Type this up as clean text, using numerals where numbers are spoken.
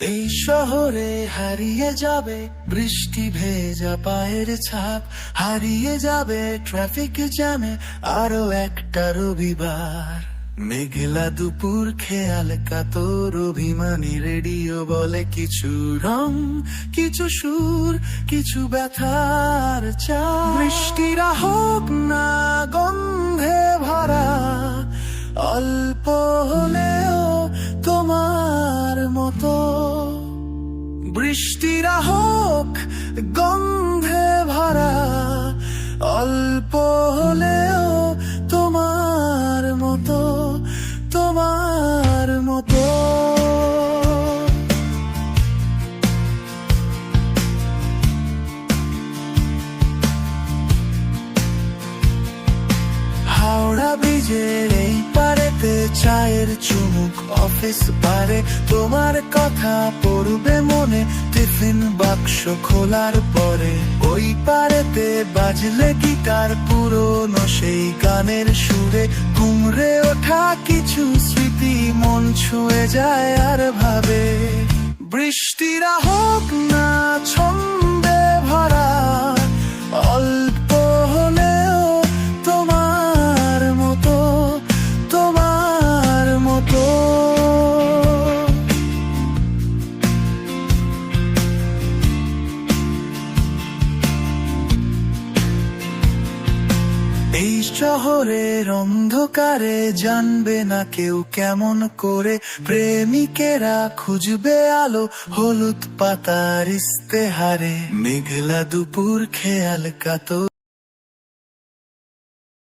এই শহরে হারিয়ে যাবে বৃষ্টি ভেজা পায়ের ছাপ, হারিয়ে যাবে ট্রাফিক জ্যামে আরো একটা রবিবার। মেঘলা দুপুর খেয়াল কাতর অভিমানী রেডিও বলে কিছু রং, কিছু সুর, কিছু ব্যথার চা। বৃষ্টিরা হোক না গন্ধে ভরা, অল্প হলেও তোমার মতো। বৃষ্টিরা হোক গন্ধে ভরা, অল্প হলেও তোমার মতো, তোমার মতো। হাওড়া ব্রিজের এই পারেতে চায়ের চুমুক অফিস পারে, তোমার কথা পড়বে মনে টিফিন বাক্স খোলার পরে। ওই পারেতে বাজলে গিটার পুরনো সেই গানের সুরে, ঘুমরে ওঠা কিছু স্মৃতি মন ছুঁয়ে যায় আর ভাবে। বৃষ্টিরা হোক না ছন্দে ভরা, অল্প হলেও তোমার মতো, তোমার মতো। এই শহরের অন্ধকারে জানবে না কেউ কেমন করে, প্রেমিকেরা খুঁজবে আলো হলুদ পাতার ইস্তেহারে। মেঘলা দুপুর খেয়াল কাতর